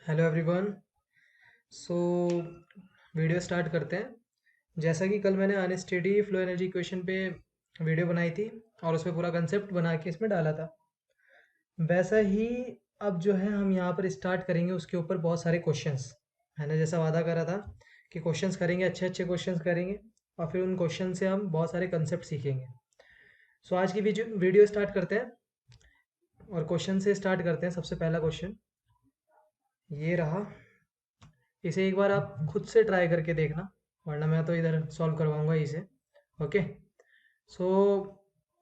Hello everyone. So video start करते हैं। जैसा कि कल मैंने अनस्टेडी फ्लो एनर्जी इक्वेशन पे वीडियो बनाई थी और उसमें पूरा कंसेप्ट बना के इसमें डाला था, वैसा ही अब जो है हम यहाँ पर स्टार्ट करेंगे उसके ऊपर बहुत सारे क्वेश्चंस। मैंने जैसा वादा करा था कि क्वेश्चंस करेंगे, अच्छे अच्छे क्वेश्चंस करेंगे और फिर उन क्वेश्चन से हम बहुत सारे कंसेप्ट सीखेंगे। सो आज की वीडियो स्टार्ट करते हैं और क्वेश्चन से स्टार्ट करते हैं। सबसे पहला क्वेश्चन ये रहा। इसे एक बार आप खुद से ट्राई करके देखना, वरना मैं तो इधर सॉल्व करवाऊंगा इसे। ओके, सो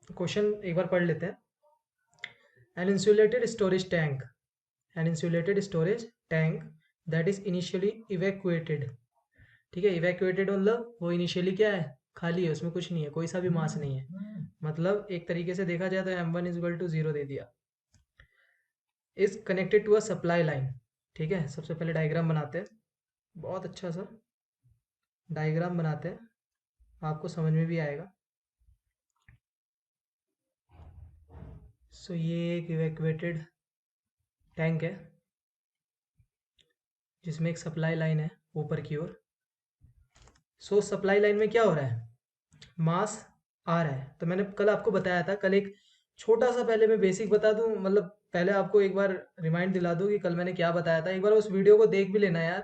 क्वेश्चन एक बार पढ़ लेते हैं। An insulated storage tank, an insulated storage tank that is initially evacuated. ठीक है, इवैक्यूएटेड मतलब वो इनिशियली क्या है, खाली है, उसमें कुछ नहीं है, कोई सा भी मास नहीं है। मतलब एक तरीके से देखा जाए तो m1 इज इक्वल टू 0 दे दिया। Is connected to a supply line. ठीक है, सबसे पहले डायग्राम बनाते हैं, बहुत अच्छा सा डायग्राम बनाते हैं, आपको समझ में भी आएगा। सो ये एक इवैक्यूएटेड टैंक है जिसमें एक सप्लाई लाइन है ऊपर की ओर। सो सप्लाई लाइन में क्या हो रहा है, मास आ रहा है। तो मैंने कल आपको बताया था, कल एक छोटा सा, पहले मैं बेसिक बता दूं, मतलब पहले आपको एक बार रिमाइंड दिला दूं कि कल मैंने क्या बताया था। एक बार उस वीडियो को देख भी लेना यार।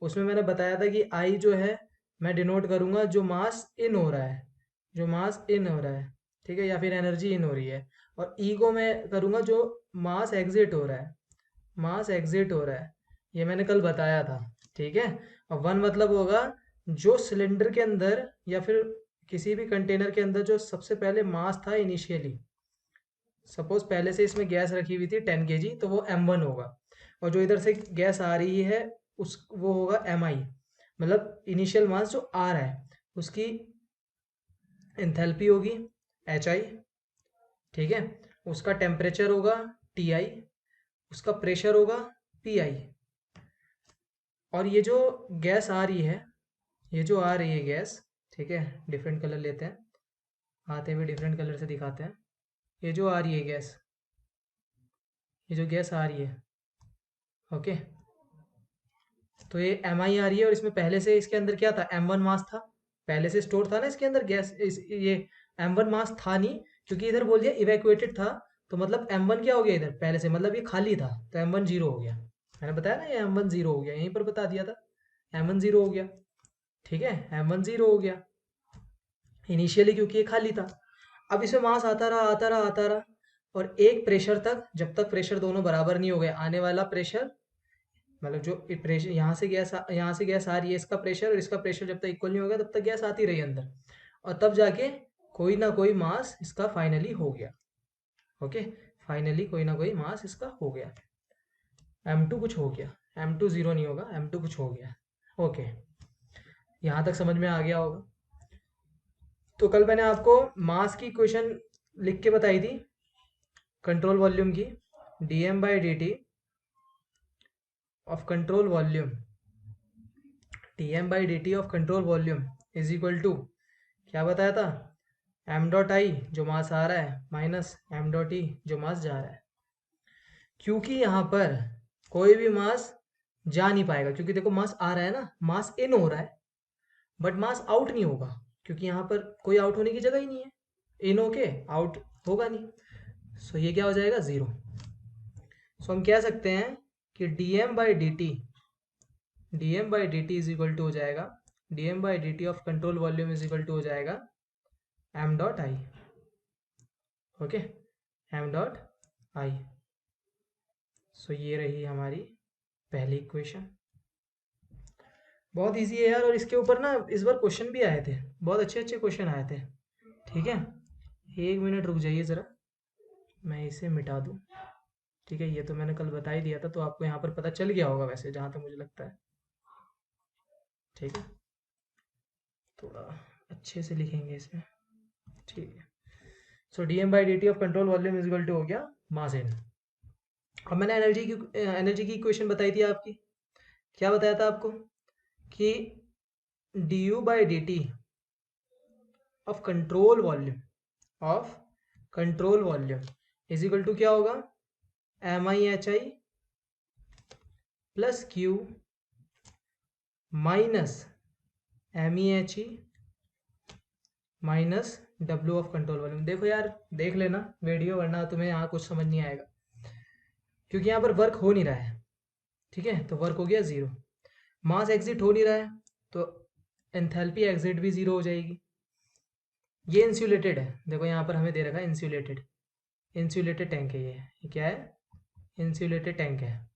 उसमें मैंने बताया था कि आई जो है मैं डिनोट करूंगा जो मास इन हो रहा है, जो मास इन हो रहा है, ठीक है, या फिर एनर्जी इन हो रही है। और ई को मैं करूंगा जो मास एग्जिट हो रहा है, मास एग्जिट हो रहा है। ये मैंने कल बताया था, ठीक है। और वन मतलब होगा जो सिलेंडर के अंदर या फिर किसी भी कंटेनर के अंदर जो सबसे पहले मास था इनिशियली। सपोज पहले से इसमें गैस रखी हुई थी 10 kg, तो वो m1 होगा। और जो इधर से गैस आ रही है उस वो होगा mi, मतलब इनिशियल मास जो आ रहा है उसकी एंथैल्पी होगी hi। ठीक है, उसका टेम्परेचर होगा ti, उसका प्रेशर होगा pi। और ये जो गैस आ रही है, ये जो आ रही है गैस, ठीक है, डिफरेंट कलर लेते हैं, आते हुए डिफरेंट कलर से दिखाते हैं। ये जो आ रही है गैस, ये जो गैस आ रही है, ओके, तो ये एम आई आ रही है। और इसमें पहले से इसके अंदर क्या था, m1 मास था, पहले से स्टोर था ना इसके अंदर गैस। ये m1 मास था नहीं, क्योंकि इधर बोल दिया इवैक्यूएटेड था, तो मतलब m1 क्या हो गया इधर पहले से, मतलब ये खाली था, तो m1 जीरो हो गया। मैंने बताया ना ये m1 जीरो हो गया, यहीं पर बता दिया था, m1 जीरो हो गया। ठीक है, m1 जीरो हो गया इनिशियली, क्योंकि ये खाली था। अब इसमें मास आता रहा आता रहा आता रहा, और एक प्रेशर तक, जब तक प्रेशर दोनों बराबर नहीं हो गए, आने वाला प्रेशर, मतलब जो प्रेशर यहाँ से गैस आ रही है, इसका प्रेशर और इसका प्रेशर जब तक इक्वल नहीं हो गया तब तक गैस आती रही अंदर, और तब जाके कोई ना कोई मास इसका फाइनली हो गया। ओके, फाइनली कोई ना कोई मास इसका हो गया, m2 कुछ हो गया, m2 जीरो नहीं होगा, m2 कुछ हो गया। ओके, यहाँ तक समझ में आ गया होगा। तो कल मैंने आपको मास की इक्वेशन लिख के बताई थी कंट्रोल वॉल्यूम की, dm/dt of control volume, dm/dt of control volume is equal to, क्या बताया था, एम डॉट आई जो मास आ रहा है माइनस एम डॉट ई जो मास जा रहा है। क्योंकि यहाँ पर कोई भी मास जा नहीं पाएगा, क्योंकि देखो मास आ रहा है ना, मास इन हो रहा है, बट मास आउट नहीं होगा, क्योंकि यहाँ पर कोई आउट होने की जगह ही नहीं है, इन होके आउट होगा नहीं। सो ये क्या हो जाएगा, जीरो। सो हम कह सकते हैं कि dm/dt इज इक्वल टू हो जाएगा, dm/dt of control volume is equal to हो जाएगा m dot I. Okay, m dot I. So ये रही हमारी पहली इक्वेशन। बहुत इजी है यार, और इसके ऊपर ना इस बार क्वेश्चन भी आए थे, बहुत अच्छे अच्छे क्वेश्चन आए थे। ठीक है, एक मिनट रुक जाइए ज़रा, मैं इसे मिटा दूँ। ठीक है, ये तो मैंने कल बता ही दिया था, तो आपको यहाँ पर पता चल गया होगा वैसे, जहाँ तक मुझे लगता है। ठीक है, थोड़ा अच्छे से लिखेंगे इसमें। ठीक है, so dm/dt of control volume is equal to हो गया मास इन। अब मैंने एनर्जी की इक्वेशन बताई थी आपकी, क्या बताया था आपको कि du/dt of control volume is equal to क्या होगा, M I H I plus Q minus MEHE minus W of control volume. देखो यार, देख लेना वीडियो, वरना तुम्हें यहाँ कुछ समझ नहीं आएगा, क्योंकि यहाँ पर वर्क हो नहीं रहा है। ठीक है, तो वर्क हो गया ज़ीरो। मास एग्जिट हो नहीं रहा है, तो एंथैल्पी एग्जिट भी ज़ीरो हो जाएगी। ये इंसुलेटेड है, देखो यहाँ पर हमें दे रखा है इंसुलेटेड, इंसुलेटेड टैंक है ये क्या है, इंसुलेटेड टैंक है।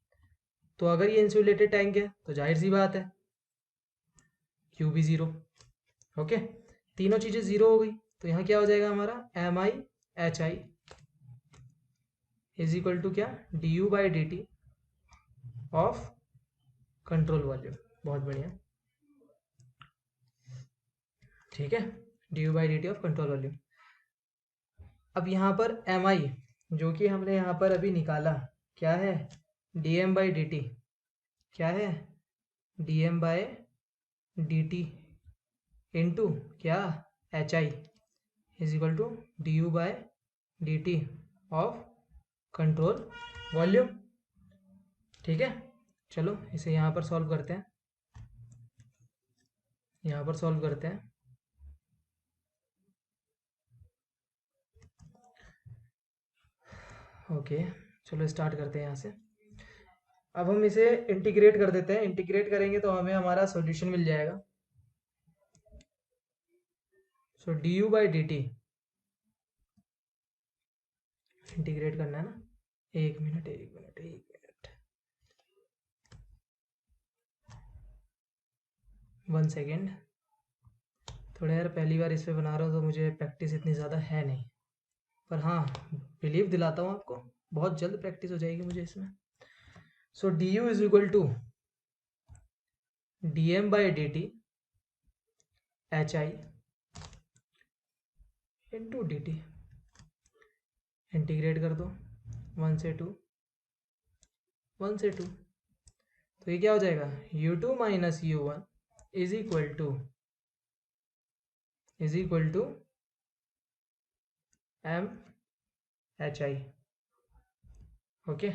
तो अगर ये इंसुलेटेड टैंक है तो जाहिर सी बात है क्यू भी ज़ीरो। ओके, तीनों चीज़ें ज़ीरो हो गई, तो यहाँ क्या हो जाएगा हमारा MIHI इज इक्वल टू क्या, du/dt ऑफ कंट्रोल वॉल्यूम। बहुत बढ़िया, ठीक है, du/dt ऑफ कंट्रोल वॉल्यूम। अब यहाँ पर MI जो कि हमने यहाँ पर अभी निकाला क्या है, dm/dt, क्या है dm/dt इंटू क्या HI is equal to du/dt of control volume. ठीक है, चलो इसे यहाँ पर सॉल्व करते हैं, यहाँ पर सॉल्व करते हैं। ओके, चलो स्टार्ट करते हैं यहाँ से। अब हम इसे इंटीग्रेट कर देते हैं, इंटीग्रेट करेंगे तो हमें हमारा सॉल्यूशन मिल जाएगा। सो du/dt इंटीग्रेट करना है ना, एक मिनट 1 सेकेंड। थोड़ा यार पहली बार इस पे बना रहा हूँ तो मुझे प्रैक्टिस इतनी ज़्यादा है नहीं, पर हाँ बिलीव दिलाता हूँ आपको, बहुत जल्द प्रैक्टिस हो जाएगी मुझे इसमें। So du is equal to dm/dt HI into dt, integrate कर दो 1 से 2, 1 से 2, तो ये क्या हो जाएगा u2 minus u1 is equal to MHI। Okay,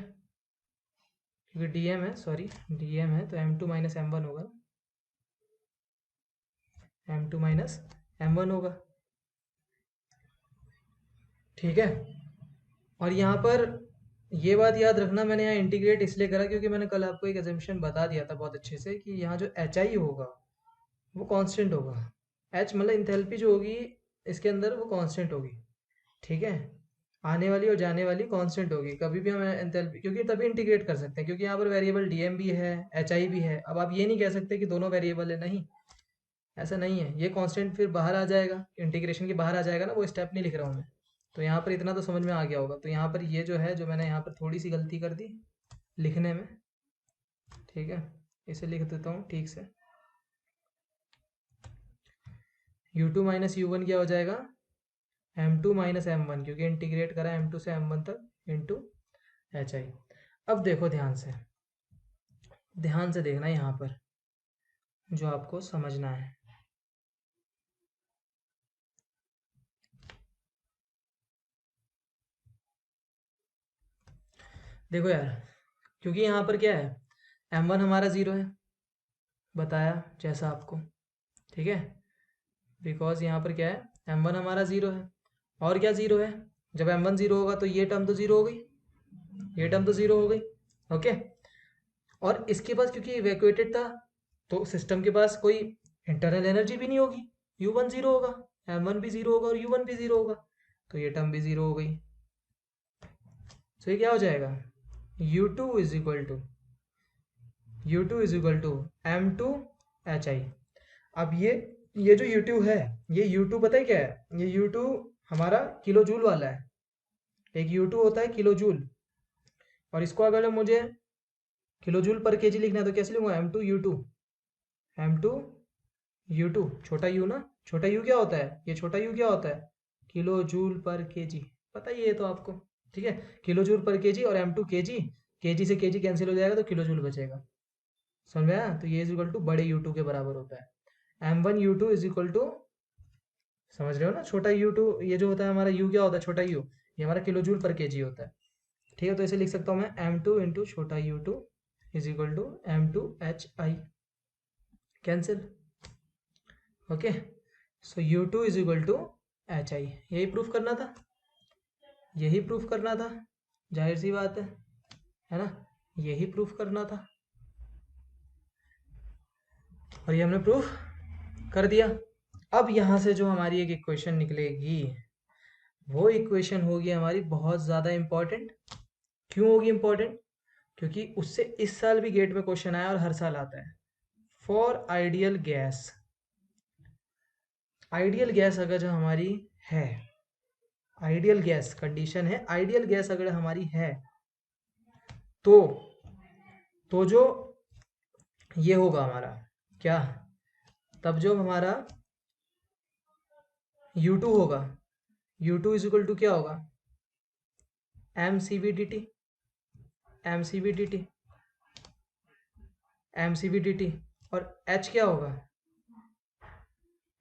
क्योंकि dm है, सॉरी dm है, तो m2 माइनस m1 होगा, m2 माइनस m1 होगा। ठीक है, और यहाँ पर ये बात याद रखना, मैंने यहाँ इंटीग्रेट इसलिए करा क्योंकि मैंने कल आपको एक एजम्पशन बता दिया था बहुत अच्छे से कि यहाँ जो HI होगा वो कांस्टेंट होगा, H मतलब इंथैल्पी जो होगी इसके अंदर वो कांस्टेंट होगी। ठीक है, आने वाली और जाने वाली कांस्टेंट होगी, कभी भी हम एंथैल्पी, क्योंकि तभी इंटीग्रेट कर सकते हैं, क्योंकि यहाँ पर वेरिएबल dm भी है HI भी है। अब आप ये नहीं कह सकते कि दोनों वेरिएबल है, नहीं, ऐसा नहीं है, ये कांस्टेंट फिर बाहर आ जाएगा, इंटीग्रेशन के बाहर आ जाएगा ना, वो स्टेप नहीं लिख रहा हूँ मैं। तो यहाँ पर इतना तो समझ में आ गया होगा। तो यहाँ पर ये जो है, जो मैंने यहाँ पर थोड़ी सी गलती कर दी लिखने में, ठीक है, इसे लिख देता हूँ ठीक से। u2 माइनस u1 क्या हो जाएगा, m2 माइनस m1, क्योंकि इंटीग्रेट करा m2 से m1 तक इंटू HI। अब देखो ध्यान से देखना यहाँ पर जो आपको समझना है। देखो यार, क्योंकि यहाँ पर क्या है, m1 हमारा ज़ीरो है, बताया जैसा आपको, ठीक है, बिकॉज यहाँ पर क्या है, m1 हमारा ज़ीरो है, और क्या ज़ीरो है, जब m1 ज़ीरो होगा तो ये टर्म तो ज़ीरो हो गई, ये टर्म तो ज़ीरो हो गई। ओके, और इसके पास क्योंकि इवैक्यूएटेड था तो सिस्टम के पास कोई इंटरनल एनर्जी भी नहीं होगी, u1 ज़ीरो होगा, m1 भी ज़ीरो होगा और u1 भी ज़ीरो होगा, तो ये टर्म भी ज़ीरो हो गई। तो ये क्या हो जाएगा, u2 is equal to m2HI। अब ये जो u2 है, ये u2 पता है क्या है, ये u2 हमारा किलो जूल वाला है, एक u2 होता है किलो जूल, और इसको अगर मुझे किलो जूल पर केजी लिखना है तो कैसे लिखूंगा, m2 छोटा u ना, छोटा u क्या होता है, ये छोटा u क्या होता है, किलो जूल पर केजी, पता ही है तो आपको। ठीक है, किलो जूल पर केजी, और m2 केजी, केजी से केजी कैंसिल हो जाएगा तो किलो जूल बचेगा, समझ में आया। तो ये इज इक्वल टू बड़े u2 के बराबर होता है, m1 u2 is equal to, समझ रहे हो ना, छोटा u2, ये जो होता है हमारा u क्या होता है, छोटा u, ये हमारा किलो जूल पर केजी होता है। ठीक है, तो इसे लिख सकता हूँ मैं m2 इंटू छोटा u2 is equal to M2HI, cancel. Okay, so U2 is equal to HI। यही प्रूफ करना था, यही प्रूफ करना था, जाहिर सी बात है ना, यही प्रूफ करना था, और ये हमने प्रूफ कर दिया। अब यहाँ से जो हमारी एक इक्वेशन निकलेगी, वो इक्वेशन होगी हमारी बहुत ज़्यादा इम्पॉर्टेंट। क्यों होगी इम्पॉर्टेंट? क्योंकि उससे इस साल भी गेट में क्वेश्चन आया और हर साल आता है। For ideal gas, ideal gas अगर जो हमारी है, आइडियल गैस कंडीशन है, आइडियल गैस अगर हमारी है, तो जो ये होगा हमारा क्या, तब जो हमारा U2 होगा, U2 इज इक्वल टू क्या होगा, MCV/dt, MCV/dt, MCV/dt, और H क्या होगा,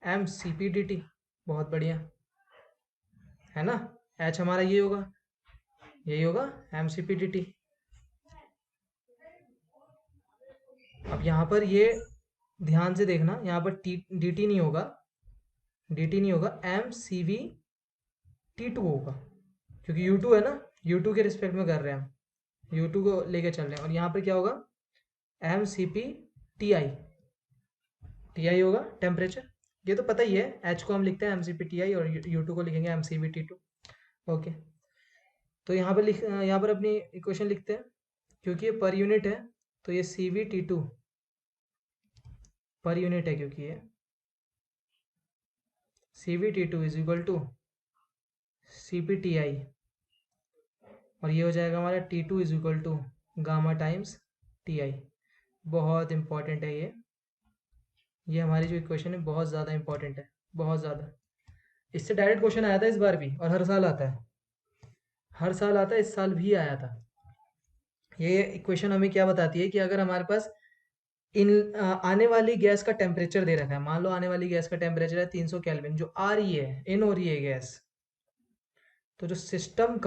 MCP/dt। बहुत बढ़िया, है ना, H हमारा ये होगा, यही होगा MCP/dt। अब यहाँ पर ये ध्यान से देखना, यहाँ पर dt नहीं होगा, dt नहीं होगा, MCV/T2 होगा, क्योंकि U2 है ना, U2 के रिस्पेक्ट में कर रहे हैं हम, U2 को लेके चल रहे हैं, और यहाँ पर क्या होगा, MCP/TI, TI होगा टेम्परेचर, ये तो पता ही है, H को हम लिखते हैं MCP/TI और U2 को लिखेंगे MCV/T2। ओके, तो यहाँ पर यहाँ पर अपनी इक्वेशन लिखते हैं, क्योंकि ये पर यूनिट है तो ये CV/T2 पर यूनिट है, क्योंकि ये CV/T2 is equal to CP/TI, और ये हो जाएगा हमारा T2 is equal to gamma times TI। बहुत इंपॉर्टेंट है ये हमारी जो इक्वेशन है बहुत ज़्यादा इंपॉर्टेंट है, बहुत ज़्यादा। इससे डायरेक्ट क्वेश्चन आया था इस बार भी, और हर साल आता है, हर साल आता है, इस साल भी आया था। ये इक्वेशन हमें क्या बताती है कि अगर हमारे पास आने वाली गैस का टेम्परेचर दे रखा है, मान लो आने वाली गैस का टेम्परेचर है 300 केल्विन, जो आ रही है, इन हो रही है गैस, तो जो सिस्टम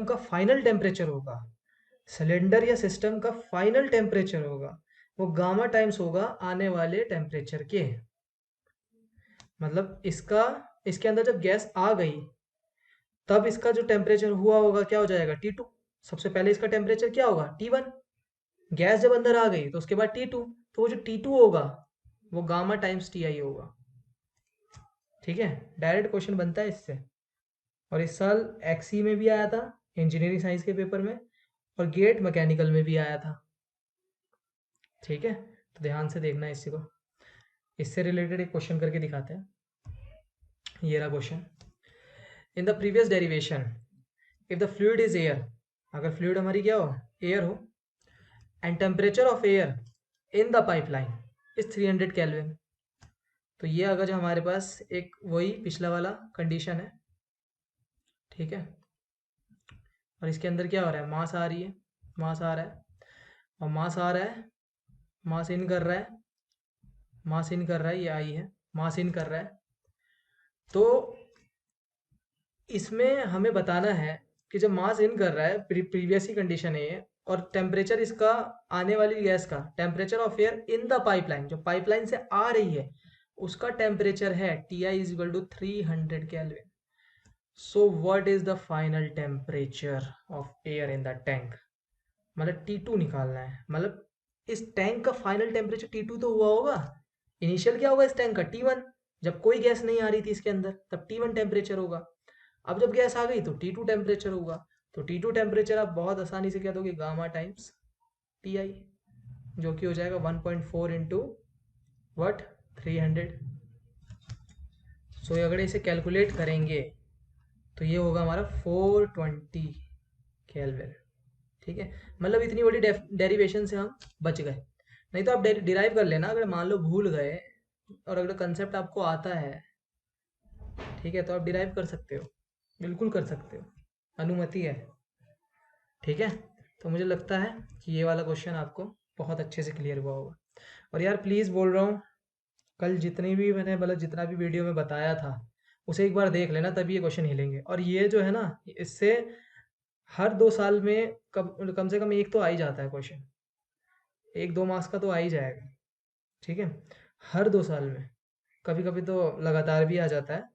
का फाइनल टेम्परेचर होगा, सिलेंडर या सिस्टम का फाइनल टेम्परेचर होगा, वो गामा टाइम्स होगा आने वाले टेम्परेचर के। मतलब इसके अंदर जब गैस आ गई, तब इसका जो टेम्परेचर हुआ होगा क्या हो जाएगा, T2। सबसे पहले इसका टेम्परेचर क्या होगा, T1। गैस जब अंदर आ गई तो उसके बाद T2, तो वो जो T2 होगा वो गामा टाइम्स TI होगा। ठीक है, डायरेक्ट क्वेश्चन बनता है इससे, और इस साल XE में भी आया था, इंजीनियरिंग साइंस के पेपर में, और गेट मैकेनिकल में भी आया था। ठीक है, तो ध्यान से देखना है इसी को, इससे रिलेटेड एक क्वेश्चन करके दिखाते हैं। ये रहा question, in the previous derivation if the fluid is air, अगर फ्लूइड हमारी क्या हो, एयर हो, and temperature of air in the pipeline is 300 kelvin, तो ये अगर जो हमारे पास एक वही पिछला वाला कंडीशन है, ठीक है, और इसके अंदर क्या हो रहा है, मास आ रही है, मास आ रहा है, और मास आ रहा है, मास इन कर रहा है, मास इन कर रहा है, ये आई है, मास इन कर रहा है, तो इसमें हमें बताना है कि जब मास इन कर रहा है, प्रीवियस ही कंडीशन है ये, और टेम्परेचर इसका आने वाली गैस का temperature of air in the pipeline, जो पाइपलाइन से आ रही है उसका टेम्परेचर है TI is equal to 300 kelvin. So what is the final temperature of air in the tank, मतलब T2 निकालना है, मतलब इस टैंक का फाइनल टेम्परेचर T2 तो हुआ होगा, इनिशियल क्या होगा इस टैंक का, T1। जब कोई गैस नहीं आ रही थी इसके अंदर तब T1 टेम्परेचर होगा, अब जब गैस आ गई तो T2 टेम्परेचर होगा, तो T2 टेम्परेचर आप बहुत आसानी से कह दोगे गामा टाइम्स TI, जो कि हो जाएगा 1.4 इंटू वट 300। सो अगर इसे कैलकुलेट करेंगे तो ये होगा हमारा 420 केल्विन। ठीक है, मतलब इतनी बड़ी डेरिवेशन से हम बच गए, नहीं तो आप डिराइव कर लेना, अगर मान लो भूल गए और अगर कंसेप्ट आपको आता है, ठीक है, तो आप डिराइव कर सकते हो, बिल्कुल कर सकते हो, अनुमति है। ठीक है, तो मुझे लगता है कि ये वाला क्वेश्चन आपको बहुत अच्छे से क्लियर हुआ होगा। और यार प्लीज़ बोल रहा हूँ, कल जितनी भी मैंने मतलब जितना भी वीडियो में बताया था उसे एक बार देख लेना, तभी ये क्वेश्चन हिलेंगे, और ये जो है ना, इससे हर 2 साल में कम से कम एक तो आ ही जाता है क्वेश्चन, 1-2 मार्क्स का तो आ ही जाएगा। ठीक है, हर 2 साल में, कभी कभी तो लगातार भी आ जाता है।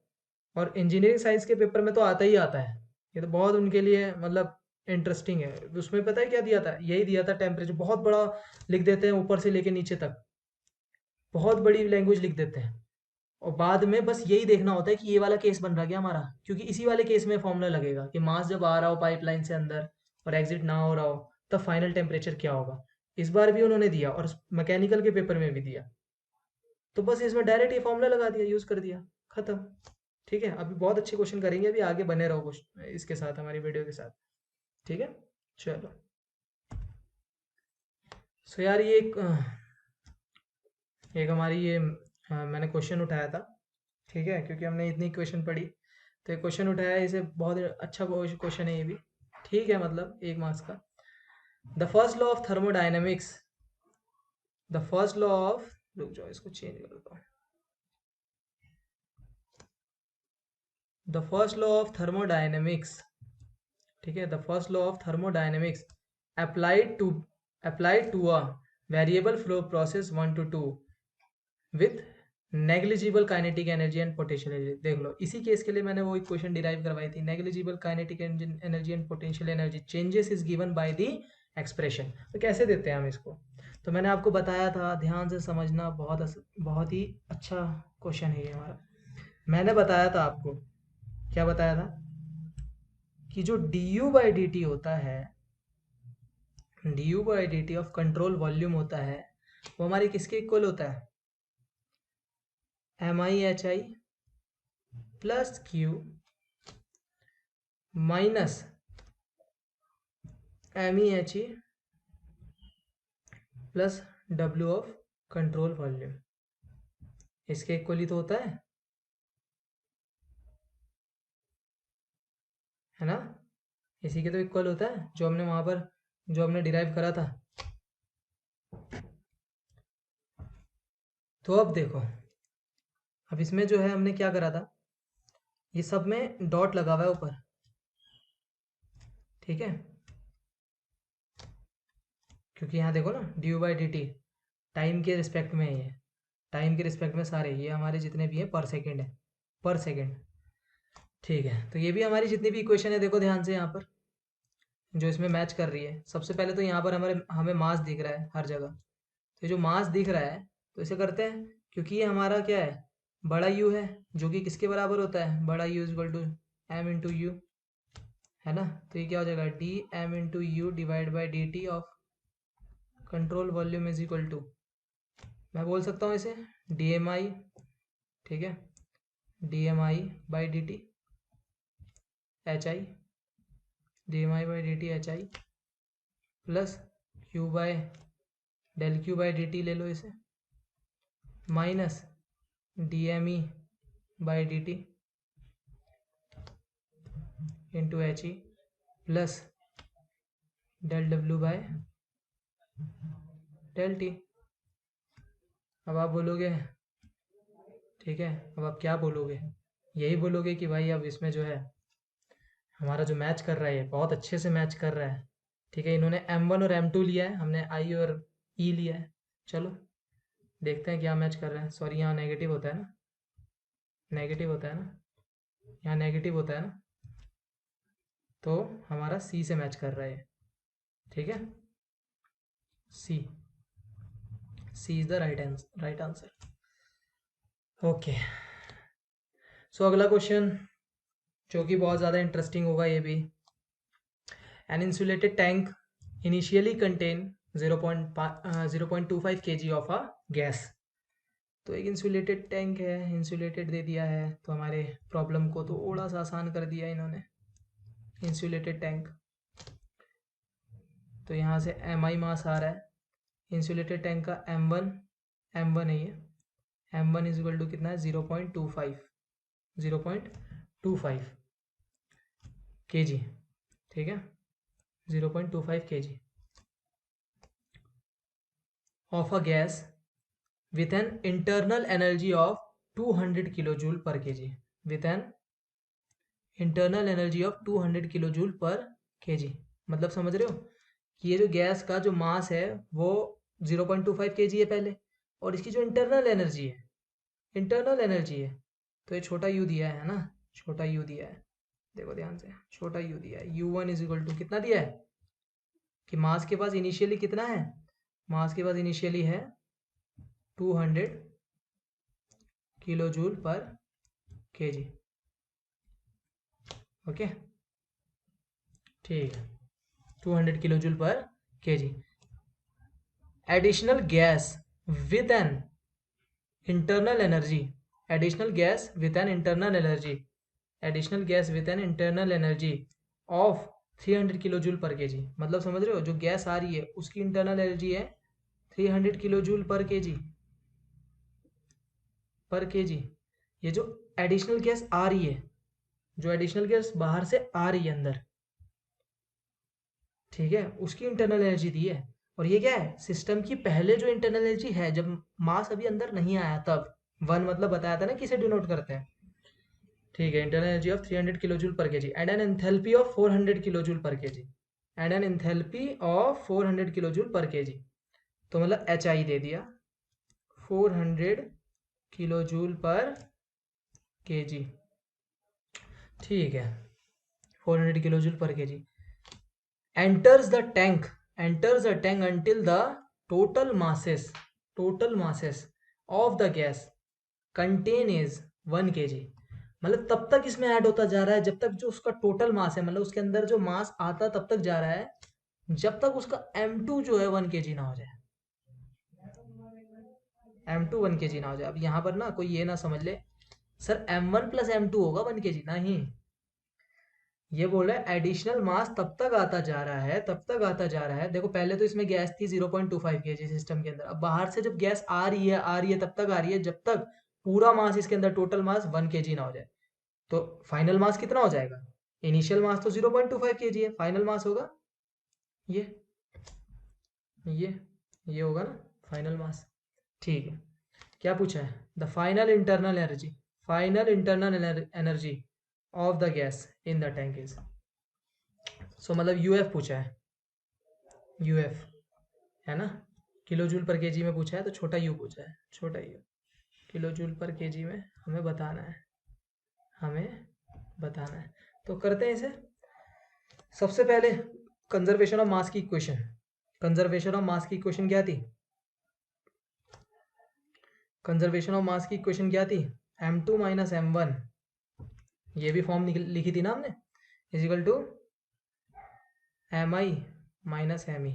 और इंजीनियरिंग साइंस के पेपर में तो आता ही आता है। ये तो बहुत उनके लिए मतलब इंटरेस्टिंग है। उसमें पता है क्या दिया था, यही दिया था, टेम्परेचर बहुत बड़ा लिख देते हैं ऊपर से लेके नीचे तक, बहुत बड़ी लैंग्वेज लिख देते हैं। और बाद में बस यही देखना होता है कि ये वाला केस बन रहा क्या हमारा, क्योंकि इसी वाले केस में फॉर्मूला लगेगा कि मास जब आ रहा हो पाइपलाइन से अंदर और एग्जिट ना हो रहा हो, तब फाइनल टेम्परेचर क्या होगा। इस बार भी उन्होंने दिया और मैकेनिकल के पेपर में भी दिया। तो बस इसमें डायरेक्ट ये फॉर्मूला लगा दिया, यूज कर दिया, खत्म। ठीक है, अभी बहुत अच्छे क्वेश्चन करेंगे, अभी आगे बने रहो इसके साथ, हमारी वीडियो के साथ। ठीक है, चलो। सो यार ये एक हमारी ये मैंने क्वेश्चन उठाया था। ठीक है, क्योंकि हमने इतनी क्वेश्चन पढ़ी, तो एक क्वेश्चन उठाया है, इसे बहुत अच्छा क्वेश्चन है ये भी। ठीक है, मतलब 1 मार्क्स का। The first law of thermodynamics, the first law of, रुक जाओ इसको चेंज कर देता हूँ। The first law of thermodynamics, ठीक है, the first law of thermodynamics applied to a variable flow process 1 to 2 with negligible kinetic energy and potential energy. देख लो, इसी केस के लिए मैंने वो एक क्वेश्चन डिराइव करवाई थी, negligible kinetic energy and potential energy changes is given by the expression. तो कैसे देते हैं हम इसको, तो मैंने आपको बताया था, ध्यान से समझना, बहुत ही अच्छा क्वेश्चन है ये हमारा। मैंने बताया था आपको, क्या बताया था, कि जो du/dt होता है, du/dt ऑफ कंट्रोल वॉल्यूम होता है, वो हमारी किसके इक्वल होता है, MI/HI plus Q minus MEHE plus W of control volume. इसके इक्वल ही तो होता है ना। इसी के तो इक्वल होता है, जो हमने वहां पर, जो हमने डिराइव करा था। तो अब देखो, अब इसमें जो है हमने क्या करा था, ये सब में डॉट लगा हुआ है ऊपर। ठीक है, क्योंकि यहाँ देखो ना, du/dt टाइम के रिस्पेक्ट में है, ये टाइम के रिस्पेक्ट में सारे ये हमारे जितने भी हैं पर सेकेंड है, पर सेकेंड। ठीक है, तो ये भी हमारी जितनी भी इक्वेशन है, देखो ध्यान से यहाँ पर, जो इसमें मैच कर रही है। सबसे पहले तो यहाँ पर हमारे हमें मास दिख रहा है हर जगह, तो जो मास दिख रहा है, तो इसे करते हैं, क्योंकि ये हमारा क्या है, बड़ा यू है, जो कि किसके बराबर होता है, बड़ा यू इक्वल टू m/u, है ना। तो ये क्या हो जाएगा, dm/u divide by dt of control volume is equal to, मैं बोल सकता हूँ इसे dmi। ठीक है, dmi by dt hi, dmi by dt hi plus q by del q by dt ले लो इसे, minus dme by dt into H E plus del W by del T. अब आप बोलोगे, ठीक है, अब आप क्या बोलोगे, यही बोलोगे कि भाई अब इसमें जो है हमारा जो मैच कर रहा है, बहुत अच्छे से मैच कर रहा है। ठीक है, इन्होंने M1 और M2 लिया है, हमने I और E लिया है। चलो देखते हैं क्या मैच कर रहा है। सॉरी, यहाँ नेगेटिव होता है ना, नेगेटिव होता है ना, यहाँ नेगेटिव होता है ना, तो हमारा C से मैच कर रहा है। ठीक है, C, C is the right answer. Okay, so अगला क्वेश्चन, जो कि बहुत ज़्यादा इंटरेस्टिंग होगा ये भी। An insulated tank initially contain 0.25 kg of a gas. तो एक इंसुलेटेड टैंक है, इंसुलेटेड दे दिया है, तो हमारे प्रॉब्लम को तो थोड़ा सा आसान कर दिया इन्होंने। इंसुलेटेड टैंक, तो यहाँ से MI मास आ रहा है, इंसुलेटेड टैंक का M1 है ये, M1 इज इक्वल टू कितना है, 0.25 kg। ठीक है, 0.25 kg of a gas with an internal energy of 200 kilojoule per kg, with an internal energy of 200 kilojoule per kg। मतलब समझ रहे हो कि ये जो गैस का जो मास है वो 0.25 kg है पहले, और इसकी जो इंटरनल एनर्जी है तो ये छोटा u दिया है ना, छोटा u दिया है, देखो ध्यान से, छोटा u दिया है, u1 इज इक्वल टू कितना दिया है कि मास के पास इनिशियली कितना है, मास के पास इनिशियली है 200 किलो जूल पर kg। ओके ठीक है, 200 किलो जूल पर kg। Additional gas with an internal energy, additional gas with an internal energy, additional gas with an internal energy of 300 kilo joule per KG. मतलब समझ रहे हो, जो गैस आ रही है उसकी इंटरनल एनर्जी है 300 किलो जूल पर केजी, पर केजी। ये जो एडिशनल गैस आ रही है, जो एडिशनल गैस बाहर से आ रही है अंदर, ठीक है, उसकी इंटरनल एनर्जी दी है। और ये क्या है, सिस्टम की पहले जो इंटरनल एनर्जी है जब मास अभी अंदर नहीं आया तब, वन मतलब बताया था ना किसे डिनोट करते हैं, ठीक है, internal energy of 300 kilo joule per KG and an enthalpy of 400 kilo joule per KG, and an enthalpy of 400 kilo joule per KG. तो मतलब एच आई दे दिया 400 किलो जूल पर केजी, ठीक है, 400 kilo joule per KG. enters the tank until the total masses of the gas contain is 1 kg। मतलब तब तक इसमें add होता जा रहा है जब तक जो उसका टोटल मास है, मतलब उसके अंदर जो मास आता तब तक जा रहा है जब तक उसका M2 जो है 1 kg ना हो जाए, M2 1 kg ना हो जाए। अब यहाँ पर ना कोई ये ना समझ ले सर M1 प्लस M2 होगा 1 kg, नहीं, ये बोल रहा है एडिशनल मास तब तक आता जा रहा है, तब तक आता जा रहा है। देखो पहले तो इसमें गैस थी 0.25 kg सिस्टम के अंदर, अब बाहर से जब गैस आ रही है तब तक आ रही है जब तक पूरा मास इसके अंदर टोटल मास 1 kg ना हो जाए। तो फाइनल मास कितना हो जाएगा, इनिशियल मास तो 0.25 kg है, फाइनल मास होगा ये ये ये होगा ना फाइनल मास। ठीक है, क्या पूछा है, the final internal energy of the gas in the tank is, so मतलब यूएफ पूछा है, यूएफ है ना, किलो जूल पर केजी में पूछा है तो छोटा यू पूछा है, छोटा you kilo joule per KG में हमें बताना है, हमें बताना है। तो करते हैं इसे, सबसे पहले कंजर्वेशन ऑफ मास की इक्वेशन, कंजर्वेशन ऑफ मास की इक्वेशन क्या थी, कंजर्वेशन ऑफ मास की इक्वेशन क्या थी, m2 माइनस m1, ये भी फॉर्म लिखी थी ना हमने, is equal to mi minus mi।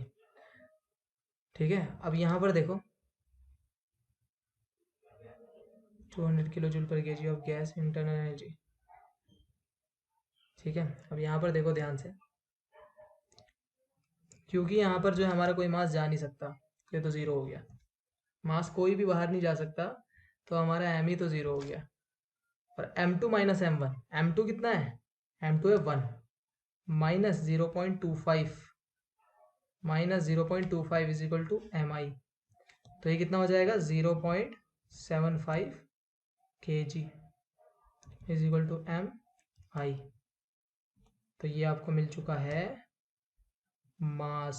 ठीक है, अब यहाँ पर देखो 200 kilo joule per KG of gas internal energy, ठीक है। अब यहाँ पर देखो ध्यान से, क्योंकि यहाँ पर जो है हमारा कोई मास जा नहीं सकता, ये तो ज़ीरो हो गया, मास कोई भी बाहर नहीं जा सकता, तो हमारा एम ही तो ज़ीरो हो गया। और m2 माइनस m1, m2 कितना है, m2 है 1 minus 0.25 minus 0.25 is equal to mi, तो ये कितना हो जाएगा 0.75 kg is equal to mi। तो ये आपको मिल चुका है मास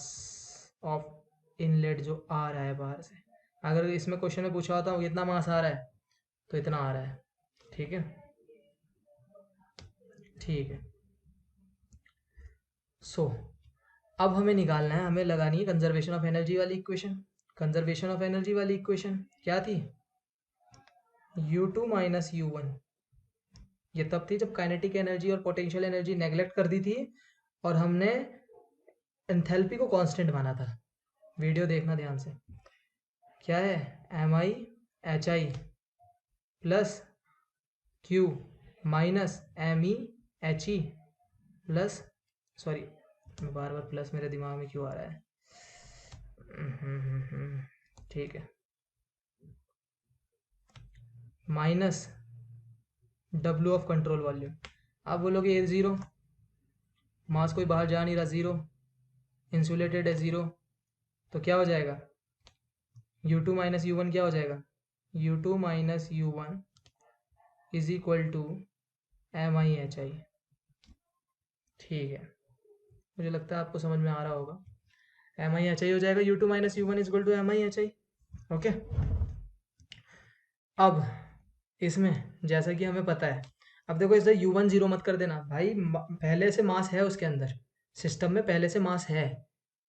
ऑफ इनलेट जो आ रहा है बाहर से। अगर इसमें क्वेश्चन में पूछा होता हूँ कितना मास आ रहा है तो इतना आ रहा है, ठीक है, ठीक है। सो अब हमें निकालना है, हमें लगानी है कंजर्वेशन ऑफ एनर्जी वाली इक्वेशन। कंजर्वेशन ऑफ एनर्जी वाली इक्वेशन क्या थी, u2 माइनस u1, ये तब थी जब काइनेटिक एनर्जी और पोटेंशियल एनर्जी नेगलेक्ट कर दी थी और हमने एंथैल्पी को कांस्टेंट माना था। वीडियो देखना ध्यान से, क्या है mi hi plus q minus mi he plus, sorry bar bar plus मेरे दिमाग में क्यों आ रहा है, ठीक है, minus W of control volume. आप बोलोगे ये ज़ीरो, मास कोई बाहर जा नहीं रहा, ज़ीरो, इंसुलेटेड है ज़ीरो, तो क्या हो जाएगा u2 माइनस u1 क्या हो जाएगा, u2 minus u1 is equal to mi hi, ठीक है, मुझे लगता है आपको समझ में आ रहा होगा। MiHi हो जाएगा U2 minus U1 is equal to MiHi। Okay, अब इसमें जैसा कि हमें पता है, अब देखो इसे U1 जीरो मत कर देना भाई, पहले से मास है उसके अंदर, सिस्टम में पहले से मास है।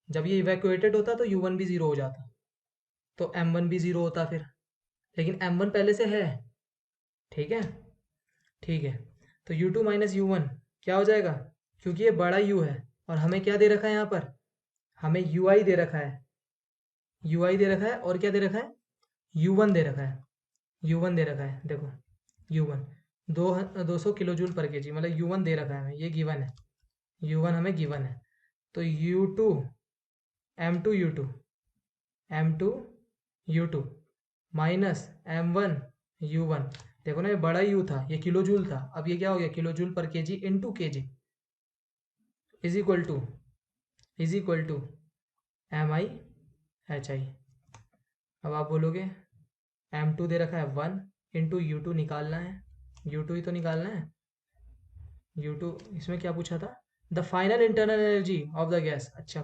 जब ये इवैक्यूएटेड होता तो U1 भी जीरो हो जाता, तो M1 भी जीरो होता फिर, लेकिन M1 पहले से है। ठीक है, ठीक है, तो U2 माइनस U1 क्या हो जाएगा, क्योंकि ये बड़ा U है और हमें क्या दे रखा है यहाँ पर, हमें UI दे रखा है, UI दे रखा है और क्या दे रखा है, U1 दे रखा है, U1 दे रखा है, देखो U1 200 kilo joule per KG, मतलब U1 दे रखा है हमें, ये गिवन है, U1 हमें गिवन है। तो U2 M2 U2 M2 U2 minus M1 U1, देखो ना ये बड़ा U था, ये किलो जूल था, अब ये क्या हो गया, kilo joule per KG into KG is equal to MiHi। अब आप बोलोगे M2 दे रखा है 1 इंटू U2 निकालना है, U2 ही तो निकालना है, U2 इसमें क्या पूछा था, the final internal energy of the gas. अच्छा,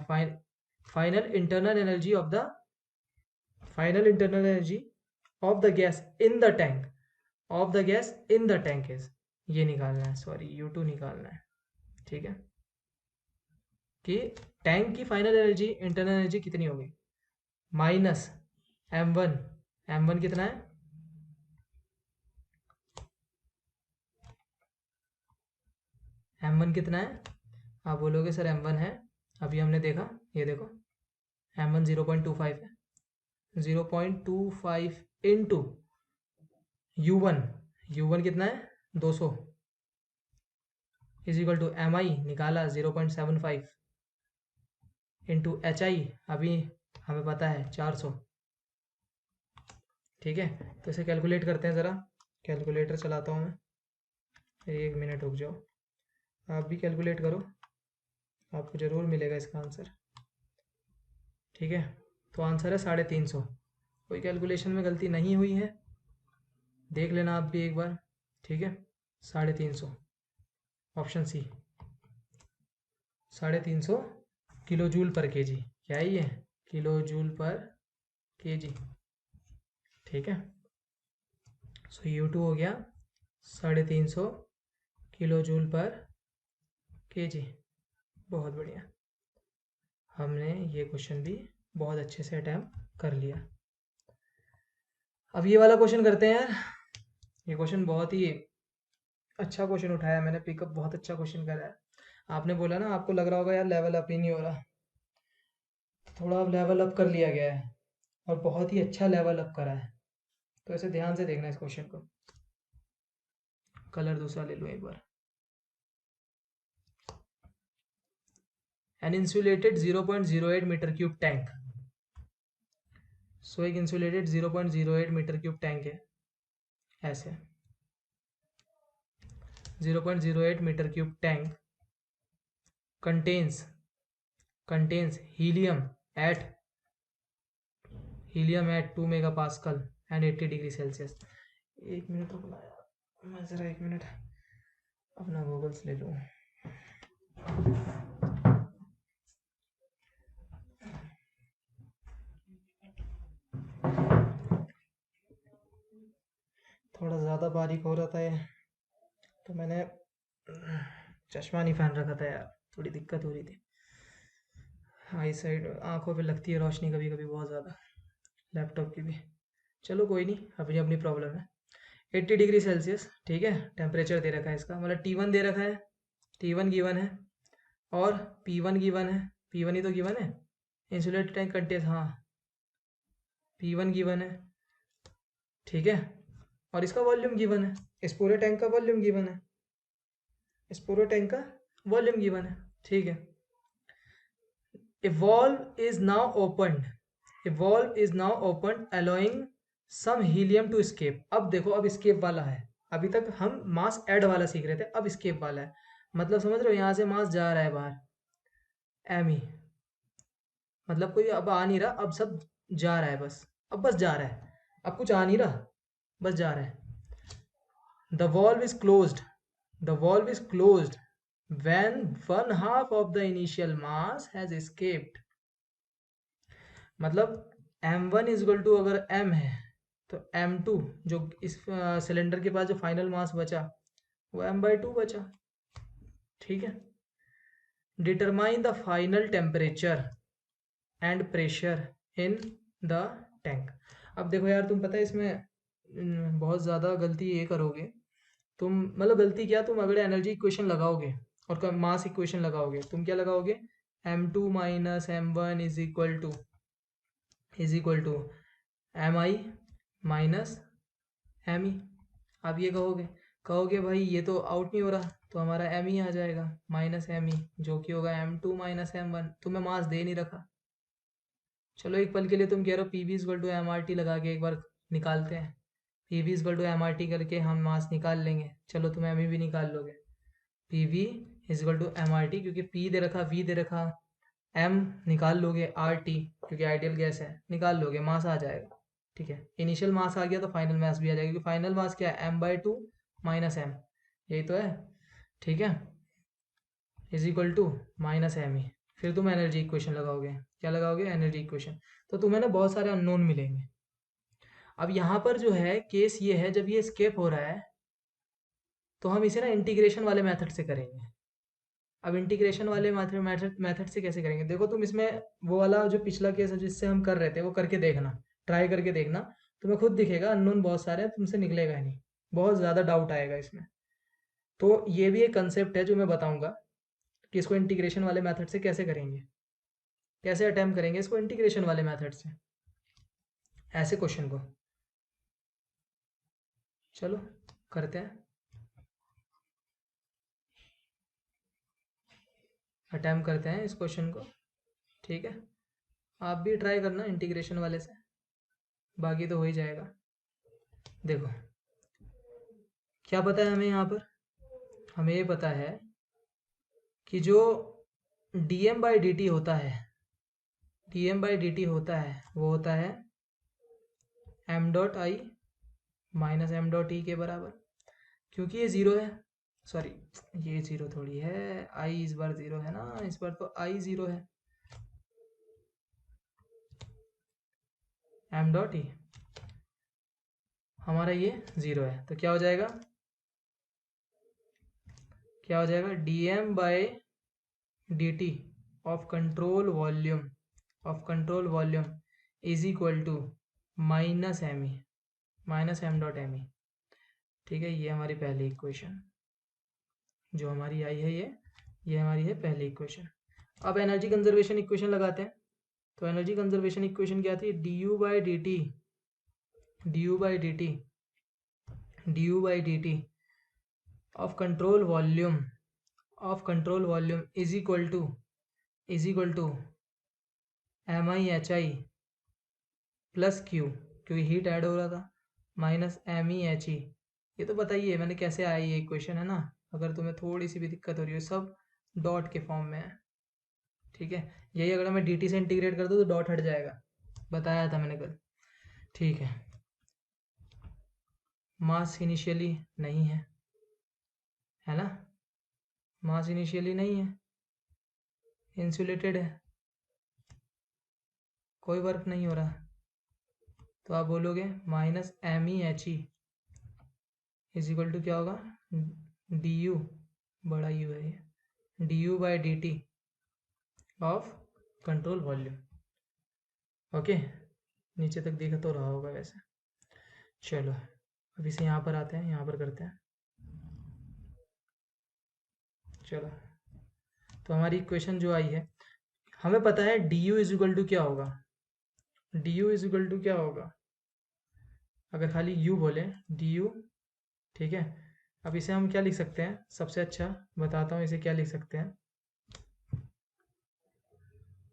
final internal energy of the gas in the tank, of the gas in the tank is, ये निकालना है, सॉरी U2 निकालना है। ठीक है, कि टैंक की फाइनल एनर्जी इंटरनल एनर्जी कितनी होगी, माइनस M1 कितना है, M1 कितना है, आप बोलोगे सर M1 है, अभी हमने देखा, ये देखो M1 0.25 है, 0.25 इंटू U1 कितना है 200 इज इक्वल टू MI निकाला 0.75 इंटू HI अभी हमें पता है 400। ठीक है, तो इसे कैलकुलेट करते हैं ज़रा, कैलकुलेटर चलाता हूँ मैं, 1 मिनट रुक जाओ, आप भी कैलकुलेट करो, आपको ज़रूर मिलेगा इसका आंसर। ठीक है, तो आंसर है 350, कोई कैलकुलेशन में गलती नहीं हुई है, देख लेना आप भी एक बार। ठीक है, 350, option C 350 kilo joule per KG, क्या है ये, किलो जूल पर केजी। ठीक है, सो U2 हो गया 350 किलो जूल पर केजी। बहुत बढ़िया, हमने ये क्वेश्चन भी बहुत अच्छे से अटैम्प्ट कर लिया। अब ये वाला क्वेश्चन करते हैं यार, ये क्वेश्चन बहुत ही अच्छा क्वेश्चन उठाया मैंने, पिकअप बहुत अच्छा क्वेश्चन करा है। आपने बोला ना आपको लग रहा होगा यार लेवल अप ही नहीं हो रहा, थोड़ा अब लेवल अप कर लिया गया है और बहुत ही अच्छा लेवल अप करा है, तो ऐसे ध्यान से देखना इस क्वेश्चन को। कलर दूसरा ले लो एक बार। An insulated 0.08 metre cube tank, so एक इंसुलेटेड 0.08 मीटर क्यूब टैंक है, ऐसे 0.08 metre cube tank contains helium at 2 megapascal and 80 degree Celsius. 1 minute रुकना यार, मैं ज़रा 1 मिनट अपना गूगल्स ले लूँ। थोड़ा ज़्यादा बारीक हो रहा था ये, तो मैंने चश्मा नहीं पहन रखा था यार, थोड़ी दिक्कत हो रही थी, आई साइड आंखों पे लगती है रोशनी कभी कभी बहुत ज़्यादा, लैपटॉप की भी। चलो कोई नहीं, अपनी अपनी प्रॉब्लम है। 80 डिग्री सेल्सियस, ठीक है, टेम्परेचर दे रखा है इसका, मतलब T1 दे रखा है, T1 गिवन है और P1 गिवन है, P1 ही तो गिवन है, इंसुलेटेड टैंक कंटेन्स, हाँ P1 गिवन है। ठीक है, और इसका वॉल्यूम गिवन है, इस पूरे टैंक का वॉल्यूम गिवन है, इस पूरे टैंक का वॉल्यूम गिवन है। ठीक है, A valve is now opened, allowing some helium to escape। अब देखो, अब escape वाला है, अभी तक हम मास ऐड वाला सीख रहे थे, अब escape वाला है, मतलब समझ रहे हो, यहाँ से मास जा रहा है बाहर, एम ही, मतलब कोई अब आ नहीं रहा, अब सब जा रहा है बस, अब बस जा रहा है, अब कुछ आ नहीं रहा, बस जा रहा है। The valve is closed, when one half of the initial mass has escaped। मतलब m1 इज इक्वल टू, अगर m है तो m2 जो इस सिलेंडर के पास जो फाइनल मास बचा वो m/2 बचा। ठीक है। Determine the final temperature and pressure in the tank. अब देखो यार, तुम पता है इसमें बहुत ज़्यादा गलती ये करोगे तुम, मतलब गलती क्या, तुम अगर एनर्जी इक्वेशन लगाओगे और मास इक्वेशन लगाओगे, तुम क्या लगाओगे, m2 minus m1 is equal to mi minus mi। आप ये कहोगे कहोगे भाई ये तो आउट नहीं हो रहा, तो हमारा m ही आ जाएगा माइनस mi, जो कि होगा m2 माइनस m1। तुम्हें मास दे नहीं रखा। चलो एक पल के लिए तुम कह रहे हो P V is equal to M R T लगा के एक बार निकालते हैं, P V is equal to M R T करके हम मास निकाल लेंगे। चलो तुम एम भी निकाल लोगे। P V is equal to M R T, क्योंकि पी दे रखा वी दे रखा, एम निकाल लोगे, आर टी क्योंकि आइडियल गैस है निकाल लोगे, मास आ जाएगा। ठीक है, इनिशियल मास आ गया तो फाइनल मास भी आ जाएगा, क्योंकि फाइनल मास क्या है, m/2 माइनस एम, यही तो है। ठीक है, is equal to minus M E. फिर तुम एनर्जी इक्वेशन लगाओगे, क्या लगाओगे, एनर्जी इक्वेशन। तो तुम्हें ना बहुत सारे अननोन मिलेंगे। अब यहाँ पर जो है केस ये है, जब ये स्केप हो रहा है तो हम इसे ना इंटीग्रेशन वाले मेथड से करेंगे। अब इंटीग्रेशन वाले मेथड से कैसे करेंगे, देखो तुम इसमें वो वाला जो पिछला केस है जिससे हम कर रहे थे वो करके देखना, ट्राई करके देखना, तुम्हें खुद दिखेगा अननोन बहुत सारे हैं, तुमसे निकलेगा ही नहीं, बहुत ज़्यादा डाउट आएगा इसमें। तो ये भी एक कंसेप्ट है जो मैं बताऊंगा कि इसको इंटीग्रेशन वाले मेथड से कैसे करेंगे, कैसे अटेम्प्ट करेंगे इसको इंटीग्रेशन वाले मेथड से, ऐसे क्वेश्चन को। चलो करते हैं, अटेम्प्ट करते हैं इस क्वेश्चन को। ठीक है, आप भी ट्राई करना इंटीग्रेशन वाले से, बाकी तो हो ही जाएगा। देखो क्या पता है हमें, यहाँ पर हमें ये पता है कि जो dm/dt होता है, dm/dt होता है वो होता है m.i माइनस m.e के बराबर, क्योंकि ये ज़ीरो है, सॉरी ये ज़ीरो थोड़ी है, आई इस बार ज़ीरो है ना, इस बार तो आई ज़ीरो है, m.e हमारा ये ज़ीरो है, तो क्या हो जाएगा, क्या हो जाएगा, dm/dt of control volume is equal to minus M E, minus m.me। ठीक है, ये हमारी पहली इक्वेशन जो हमारी आई है, ये हमारी है पहली इक्वेशन। अब एनर्जी कंजर्वेशन इक्वेशन लगाते हैं। तो एनर्जी कंजर्वेशन इक्वेशन क्या थी, du/dt of control volume is equal to mi/hi plus Q, क्योंकि हीट ऐड हो रहा था, माइनस me/he। ये तो बताइए मैंने कैसे आया ये इक्वेशन, है ना, अगर तुम्हें थोड़ी सी भी दिक्कत हो रही है, सब डॉट के फॉर्म में है। ठीक है, यही अगर मैं dt से इंटीग्रेट कर दूँ तो डॉट हट जाएगा, बताया था मैंने कल। ठीक है, मास इनिशियली नहीं है ना, मास इनिशियली नहीं है, इंसुलेटेड है, कोई वर्क नहीं हो रहा, तो आप बोलोगे minus me/he is equal to क्या होगा, du, बड़ा यू है ये, du/dt of control volume. Okay, नीचे तक देखा तो रहा होगा वैसे। चलो अभी से यहाँ पर आते हैं, यहाँ पर करते हैं। चलो, तो हमारी इक्वेशन जो आई है, हमें पता है du इज इक्वल टू क्या होगा, du इज इक्वल टू क्या होगा, अगर खाली u बोले du। ठीक है, अब इसे हम क्या लिख सकते हैं, सबसे अच्छा बताता हूँ इसे क्या लिख सकते हैं।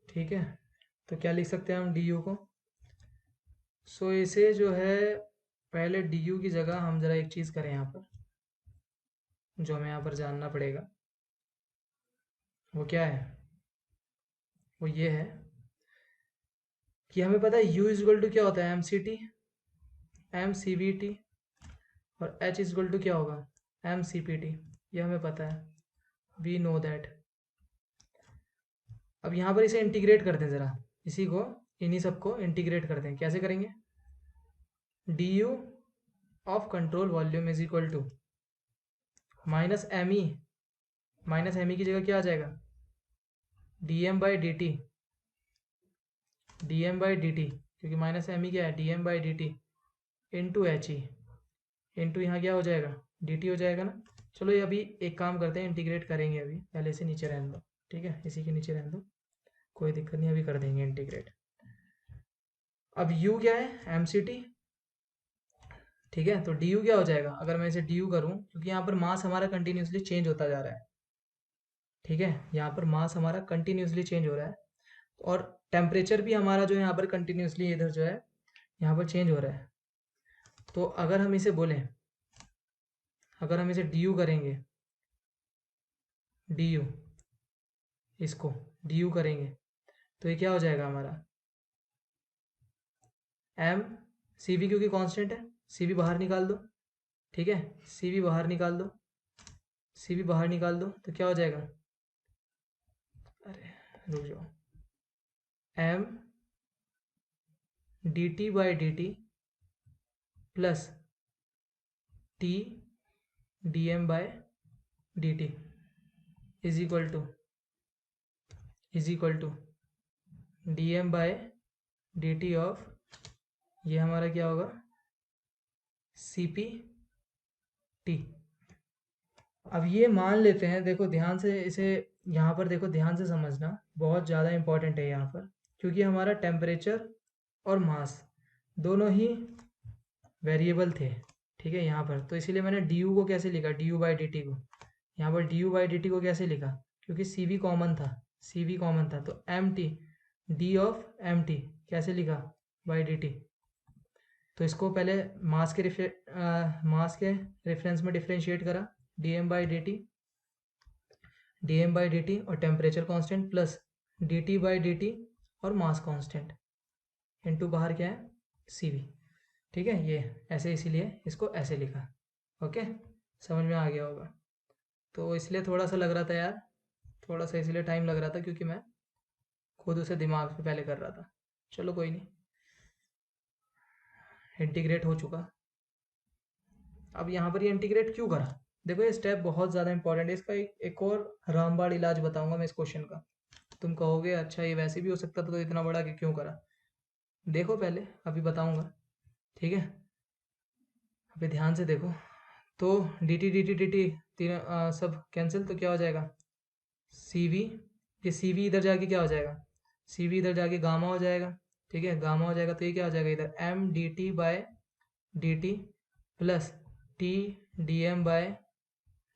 ठीक है, तो क्या लिख सकते हैं हम du को, सो इसे जो है पहले du की जगह हम ज़रा एक चीज़ करें यहाँ पर, जो हमें यहाँ पर जानना पड़ेगा, वो क्या है, वो ये है कि हमें पता है u इज इक्वल टू क्या होता है, mcvt, और h इज इक्वल टू क्या होगा, mcpt, ये हमें पता है। We know that. अब यहाँ पर इसे इंटीग्रेट करते हैं ज़रा, इसी को इन्हीं सबको इंटीग्रेट करते हैं। कैसे करेंगे? D U of control volume is equal to minus M E, minus M E की जगह क्या आ जाएगा? D M by D T, D M by D T, क्योंकि माइनस एम ई क्या है? D M by D T into H E, into यहाँ क्या हो जाएगा? डी टी हो जाएगा ना। चलो ये अभी एक काम करते हैं, इंटीग्रेट करेंगे अभी, पहले इसे नीचे रहने दो, ठीक है, इसी के नीचे रहने दो, कोई दिक्कत नहीं, अभी कर देंगे इंटीग्रेट। अब u क्या है? एम सी टी, ठीक है, तो डी यू क्या हो जाएगा? अगर मैं इसे डी यू करूँ, क्योंकि यहाँ पर मास हमारा कंटिन्यूसली चेंज होता जा रहा है, ठीक है, यहाँ पर मास हमारा कंटिन्यूसली चेंज हो रहा है, और टेम्परेचर भी हमारा जो है यहाँ पर कंटिन्यूसली इधर जो है यहाँ पर चेंज हो रहा है। तो अगर हम इसे बोलें, अगर हम इसे डी यू करेंगे, डी यू, इसको डी यू करेंगे, तो ये क्या हो जाएगा हमारा? एम सी वी, क्योंकि कांस्टेंट है, सी वी बाहर निकाल दो, ठीक है, सी वी बाहर निकाल दो, सी वी बाहर निकाल दो, तो क्या हो जाएगा? अरे रुक जाओ, M D T by D T plus T D M by D T is equal to D M by D T of, ये हमारा क्या होगा? C P T. अब ये मान लेते हैं, देखो ध्यान से इसे यहाँ पर देखो, ध्यान से समझना, बहुत ज़्यादा इंपॉर्टेंट है यहाँ पर, क्योंकि हमारा टेम्परेचर और मास दोनों ही वेरिएबल थे, ठीक है, यहाँ पर, तो इसीलिए मैंने डी यू को कैसे लिखा? D you by D T को, यहाँ पर D you by D T को कैसे लिखा? क्योंकि सी वी कॉमन था, सी वी कॉमन था, तो M T, D of M T कैसे लिखा? By D T. तो इसको पहले मास के रेफरेंस में डिफ्रेंशिएट करा, D M by D T, D M by D T और temperature constant plus D T by D T और मास कांस्टेंट इनटू बाहर क्या है? सी वी, ठीक है, ये ऐसे, इसीलिए इसको ऐसे लिखा। ओके, समझ में आ गया होगा। तो इसलिए थोड़ा सा लग रहा था यार, थोड़ा सा इसलिए टाइम लग रहा था, क्योंकि मैं खुद उसे दिमाग से पहले कर रहा था। चलो कोई नहीं, इंटीग्रेट हो चुका। अब यहाँ पर ये इंटीग्रेट क्यों करा? देखो ये स्टेप बहुत ज़्यादा इंपॉर्टेंट है, इसका एक और रामबाण इलाज बताऊंगा मैं इस क्वेश्चन का। तुम कहोगे अच्छा ये वैसे भी हो सकता था, तो इतना बड़ा कि क्यों करा? देखो पहले, अभी बताऊंगा, ठीक है, अभी ध्यान से देखो। तो D T D T D T तीन सब कैंसिल, तो क्या हो जाएगा? सी वी, ये सी वी इधर जाके क्या हो जाएगा? सी वी इधर जाके गामा हो जाएगा, ठीक है, गामा हो जाएगा, तो ये क्या हो जाएगा? इधर M D T by D T plus T D M by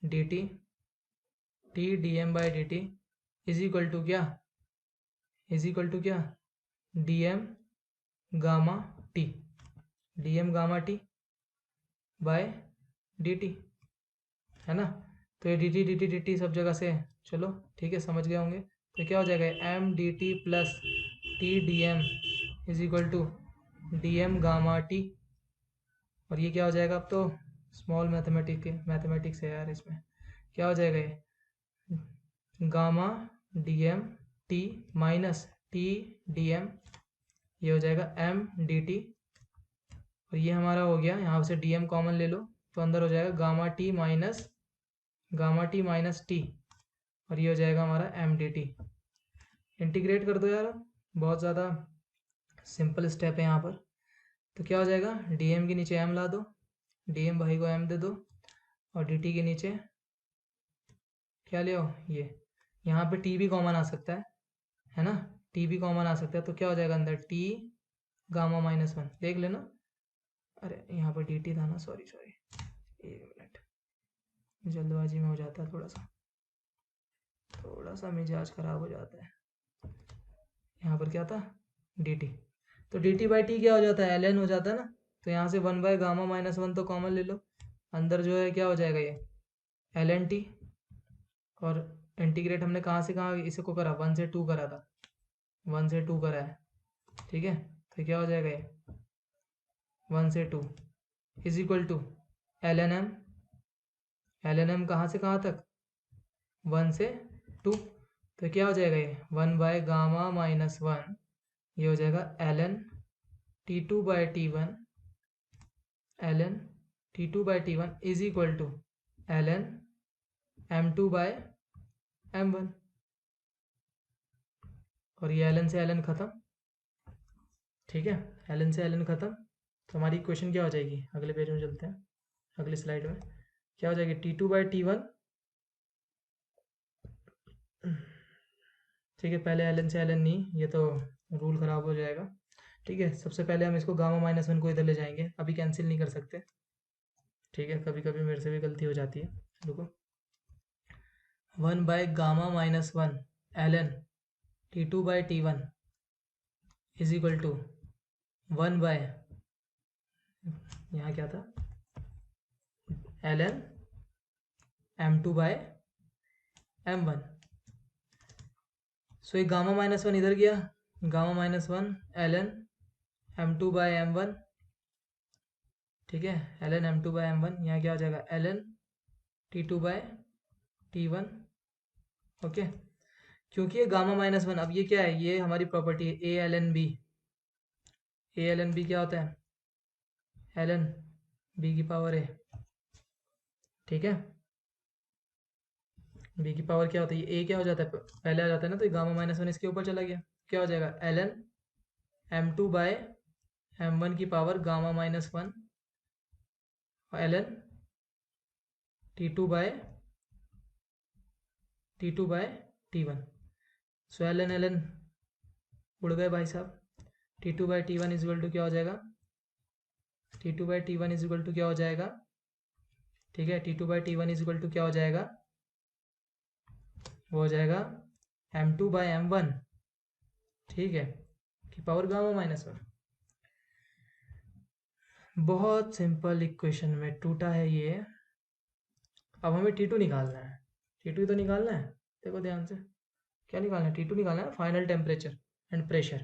D T, T D M by D T is equal to क्या? इज इक्वल टू क्या? D M gamma T, D M gamma T by D T, है ना। तो ये D T सब जगह से, चलो ठीक है, समझ गए होंगे। तो क्या हो जाएगा? M D T plus T D M is equal to D M gamma T, और ये क्या हो जाएगा? अब तो स्मॉल मैथमेटिक्स है यार, इसमें क्या हो जाएगा? ये gamma D M T minus T D M, ये हो जाएगा एम डी टी, और ये हमारा हो गया, यहाँ से डी एम कॉमन ले लो, तो अंदर हो जाएगा गामा टी माइनस टी, और ये हो जाएगा हमारा एम डी टी। इंटीग्रेट कर दो यार, बहुत ज़्यादा सिंपल स्टेप है यहाँ पर। तो क्या हो जाएगा? डी एम के नीचे एम ला दो, डी एम भाई को एम दे दो, और डी टी के नीचे क्या ले आओ? ये यहाँ पे टी भी कॉमन आ सकता है ना, टी भी कॉमन आ सकता है, तो क्या हो जाएगा अंदर? टी गामा माइनस वन, देख लेना। अरे यहाँ पर डी टी था ना, सॉरी, एक मिनट, जल्दबाजी में हो जाता है, थोड़ा सा मिजाज खराब हो जाता है। यहाँ पर क्या था? डी टी, तो डी टी बाई टी क्या हो जाता है? एल एन हो जाता है ना। तो यहाँ से one by gamma minus one तो कॉमन ले लो, अंदर जो है क्या हो जाएगा? ये एल एन टी, और इंटीग्रेट हमने कहाँ से कहाँ इसे को करा? 1 से 2 करा था, 1 से 2 करा है, ठीक है, तो क्या हो जाएगा? ये 1 से 2 is equal to L N M, L N M कहाँ से कहाँ तक? 1 से 2, तो क्या हो जाएगा ये 1/γ-1, ये हो जाएगा ln T2/T1, ln T2/T1 is equal to ln M2/M1, और ये ln से ln खत्म, ठीक है, ln से ln खत्म, तो हमारी इक्वेशन क्या हो जाएगी, अगले पेज में चलते हैं, अगली स्लाइड में क्या हो जाएगी T2/T1, ठीक है, पहले ln से ln नहीं, ये तो रूल ख़राब हो जाएगा, ठीक है, सबसे पहले हम इसको γ-1 को इधर ले जाएंगे, अभी कैंसिल नहीं कर सकते, ठीक है, कभी कभी मेरे से भी गलती हो जाती है, रुको, 1/γ-1 ln T2/T1 is equal to 1 by, यहाँ क्या था, ln M2/M1, सो ये γ-1 इधर गया, γ-1 ln M2/M1, ठीक है, ln M2/M1, यहाँ क्या हो जाएगा ln T2/T1, ओके, क्योंकि ये γ-1, अब ये क्या है, ये हमारी प्रॉपर्टी है a ln b, a ln b क्या होता है ln b की पावर a, ठीक है, b की पावर क्या होता है, ये a क्या हो जाता है, पहले आ जाता है ना, तो γ-1 इसके ऊपर चला गया, क्या हो जाएगा ln M2/M1 की पावर γ-1 ln T2/T1, सो ln उड़ गए भाई साहब, T2/T1 इज इक्वल टू क्या हो जाएगा, T2/T1 इज इक्वल टू क्या हो जाएगा, ठीक है, T2/T1 इज इक्वल टू क्या हो जाएगा, वो हो जाएगा M2/M1, ठीक है, की पावर γ-1, बहुत सिंपल इक्वेशन में टूटा है ये, अब हमें T2 निकालना है, T2 तो निकालना है, देखो ध्यान से, क्या निकालना है, T2 निकालना है, फाइनल टेम्परेचर एंड प्रेशर,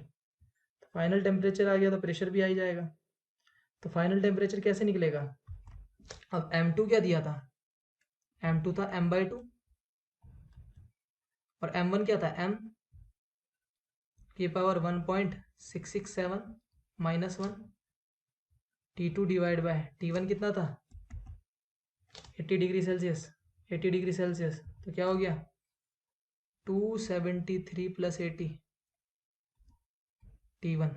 तो फाइनल टेम्परेचर आ गया तो प्रेशर भी आ ही जाएगा, तो फाइनल टेम्परेचर कैसे निकलेगा, अब M2 क्या दिया था, M2 था M/2, और M1 क्या था, M की power 1.667 -1, T2 divide by T1 कितना था 80 डिग्री सेल्सियस, 80 डिग्री सेल्सियस, तो क्या हो गया 273 + 80 T1,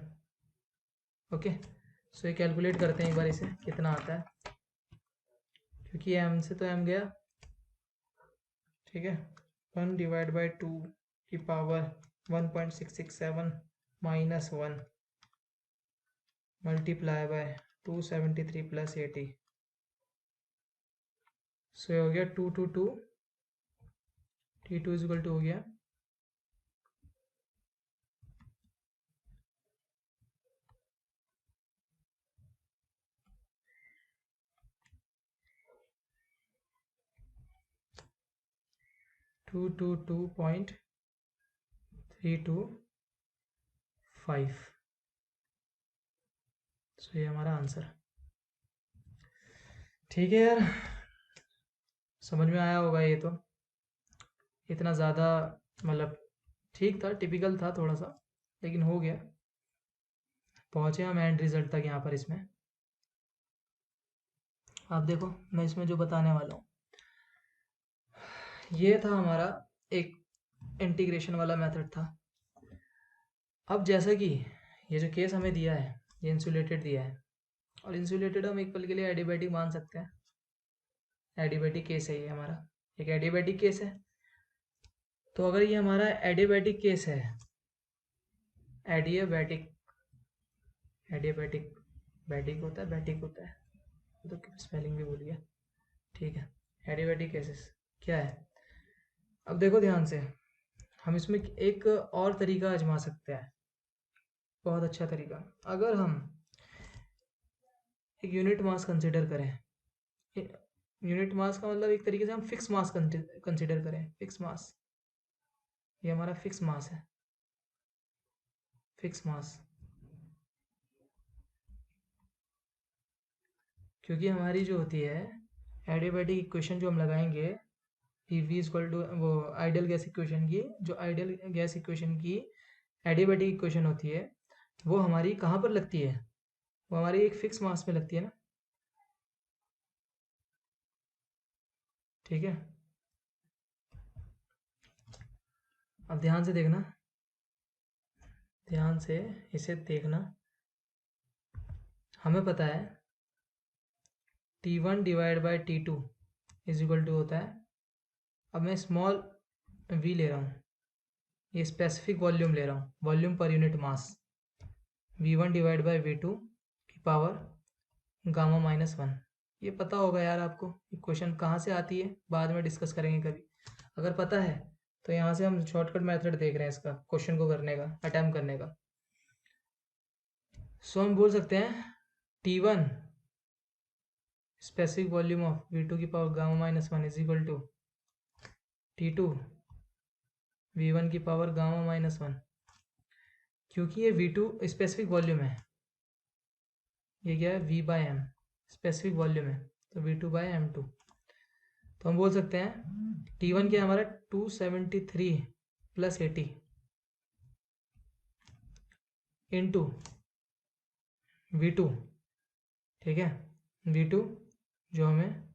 ओके, सो ये कैलकुलेट करते हैं एक बार इसे कितना आता है, क्योंकि M से तो M गया, ठीक है, 1 डिवाइड बाई 2 की पावर 1.667 -1 मल्टीप्लाई बाय 273 + 80, सो ये हो गया 222, T2 इज इक्वल टू हो गया 222.325, सो ये हमारा आंसर, ठीक है यार, समझ में आया होगा ये तो, इतना ज़्यादा मतलब ठीक था, टिपिकल था थोड़ा सा, लेकिन हो गया, पहुँचे हम एंड रिजल्ट तक यहाँ पर इसमें, आप देखो मैं इसमें जो बताने वाला हूँ, ये था हमारा एक इंटीग्रेशन वाला मेथड था, अब जैसा कि ये जो केस हमें दिया है, ये इंसुलेटेड दिया है, और इंसुलेटेड हम एक पल के लिए एडियाबैटिक मान सकते हैं, एडियाबैटिक केस है ये हमारा, एक एडियाबैटिक केस है, तो अगर ये हमारा एडियाबैटिक केस है, एडियाबैटिक, एडियाबैटिक बैटिक होता है, बैटिक होता है, तो स्पेलिंग भी भूल गया, ठीक है, एडियाबैटिक केसेस क्या है, अब देखो ध्यान से, हम इसमें एक और तरीका आजमा सकते हैं, बहुत अच्छा तरीका, अगर हम एक यूनिट मास कंसिडर करें, यूनिट मास का मतलब एक तरीके से हम फिक्स मास कंसिडर करें, फिक्स मास, ये हमारा फिक्स मास है, फिक्स मास, क्योंकि हमारी जो होती है एडियाबैटिक इक्वेशन जो हम लगाएंगे, पी वी इक्वल टू वो आइडियल गैस इक्वेशन की, जो आइडियल गैस इक्वेशन की एडियाबैटिक इक्वेशन होती है वो हमारी कहाँ पर लगती है, वो हमारी एक फिक्स मास में लगती है ना, ठीक है। अब ध्यान से देखना, ध्यान से इसे देखना, हमें पता है T1 divide by T2 is equal to होता है, अब मैं स्मॉल v ले रहा हूँ, ये स्पेसिफिक वॉल्यूम ले रहा हूँ, volume per unit mass, V1 divide by V2 की पावर गामा माइनस वन। ये पता होगा यार आपको, क्वेश्चन कहाँ से आती है बाद में डिस्कस करेंगे कभी, अगर पता है तो यहाँ से हम शॉर्टकट मेथड देख रहे हैं इसका क्वेश्चन को करने का, अटैम्प्ट करने का। सो हम बोल सकते हैं T1 specific volume of V2 की power gamma minus one is equal to T2 V1 की पावर गामा माइनस वन, क्योंकि ये V2 स्पेसिफिक वॉल्यूम है, ये क्या है V by M, specific volume है तो V2 बाय M2। तो हम बोल सकते हैं T1 क्या हमारा 273 प्लस 80 इंटू V2, ठीक है, V2 जो हमें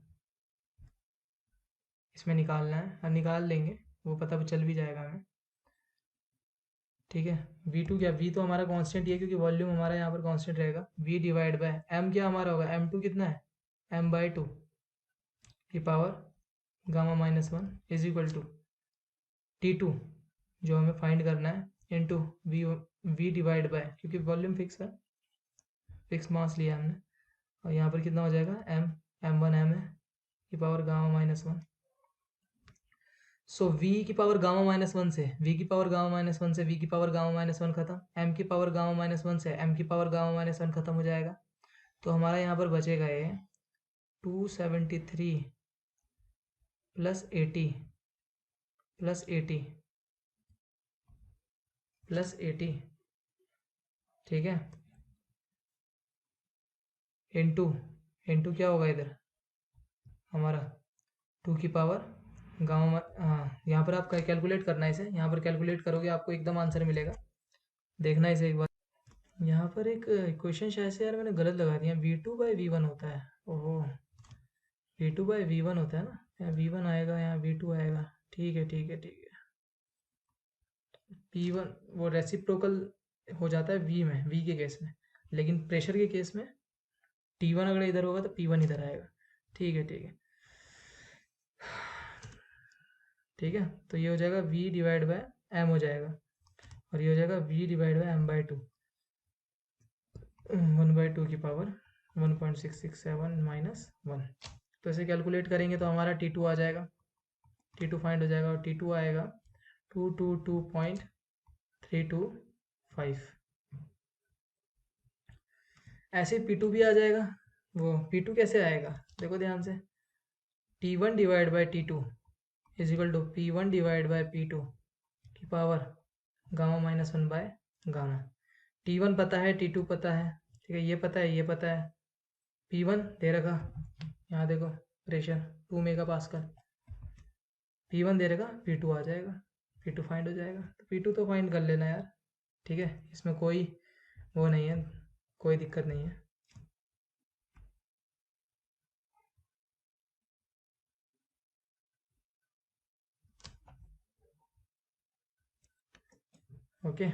इसमें निकालना है, हम निकाल लेंगे, वो पता चल भी जाएगा हमें, ठीक है। V2 क्या, V तो हमारा कांस्टेंट ही है क्योंकि वॉल्यूम हमारा यहाँ पर कांस्टेंट रहेगा, V डिवाइड बाय M क्या हमारा होगा, M2 कितना है, M बाई 2 की power gamma minus one is equal to T2 जो हमें फाइंड करना है इंटू V डिवाइड बाय, क्योंकि वॉल्यूम फिक्स है, फिक्स मास लिया हमने, और यहाँ पर कितना हो जाएगा M1 M है की पावर गामा माइनस वन। सो V की पावर गामा माइनस वन से V की पावर गामा माइनस वन से V की पावर गामा माइनस वन खत्म, M की पावर गामा माइनस वन से M की पावर गामा माइनस वन खत्म हो जाएगा, तो हमारा यहाँ पर बचेगा ये 273 प्लस 80 प्लस 80 प्लस 80, ठीक है, इंटू इंटू क्या होगा इधर हमारा 2 की पावर गामा, हाँ यहाँ पर आप कैलकुलेट करना है इसे, यहाँ पर कैलकुलेट करोगे आपको एकदम आंसर मिलेगा, देखना इसे एक बार। यहाँ पर एक इक्वेशन शायद से यार मैंने गलत लगा दिया, V2 बाई V1 होता है, ओहो V2 बाई V1 होता है ना, यहाँ V1 आएगा, यहाँ V2 आएगा, ठीक है ठीक है ठीक है। P1 वो रेसिप्रोकल हो जाता है V में, V के केस में, लेकिन प्रेशर के केस में T1 अगर इधर होगा तो P1 इधर आएगा, ठीक है ठीक है ठीक है। तो ये हो जाएगा V डिवाइड बाय M हो जाएगा, और ये हो जाएगा V divide bye M by 2, 1/2 की पावर 1.667 माइनस वन। तो इसे कैलकुलेट करेंगे तो हमारा T2 आ जाएगा, T2 फाइंड हो जाएगा, और T2 आएगा 222.325। ऐसे P2 भी आ जाएगा, वो P2 कैसे आएगा देखो ध्यान से, T1 divide by T2 is equal to P1 divide by P2 की power gamma minus one by gamma. T1 पता है, T2 पता है, ठीक है, ये पता है, ये पता है, P1 दे रखा, यहाँ देखो प्रेशर 2 मेगा पास्कल, P1 दे रखा, P2 आ जाएगा, P2 फाइंड हो जाएगा, तो P2 तो फाइंड कर लेना यार, ठीक है, इसमें कोई वो नहीं है, कोई दिक्कत नहीं है। ओके,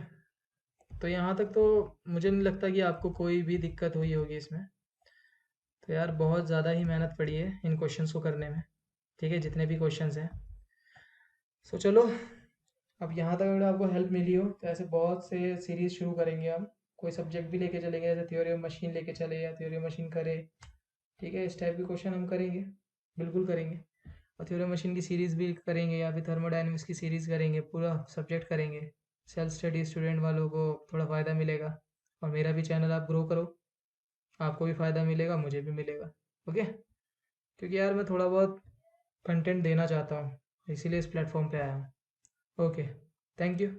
तो यहाँ तक तो मुझे नहीं लगता कि आपको कोई भी दिक्कत हुई होगी इसमें, तो यार बहुत ज़्यादा ही मेहनत पड़ी है इन क्वेश्चंस को करने में, ठीक है, जितने भी क्वेश्चंस हैं। सो चलो, अब यहाँ तक अगर आपको हेल्प मिली हो तो ऐसे बहुत से सीरीज़ शुरू करेंगे हम, कोई सब्जेक्ट भी लेके चलेंगे, जैसे थ्योरी ऑफ मशीन लेके चले या थ्योरी ऑफ मशीन करे, ठीक है, इस टाइप के क्वेश्चन हम करेंगे, बिल्कुल करेंगे, और थ्योरी ऑफ मशीन की सीरीज़ भी करेंगे, या फिर थर्मोडायनेमिक्स की सीरीज़ करेंगे, पूरा सब्जेक्ट करेंगे, सेल्फ स्टडी स्टूडेंट वालों को थोड़ा फ़ायदा मिलेगा, और मेरा भी चैनल आप ग्रो करो, आपको भी फ़ायदा मिलेगा, मुझे भी मिलेगा, ओके, क्योंकि यार मैं थोड़ा बहुत कंटेंट देना चाहता हूँ, इसीलिए इस प्लेटफॉर्म पे आया हूँ। Okay, thank you.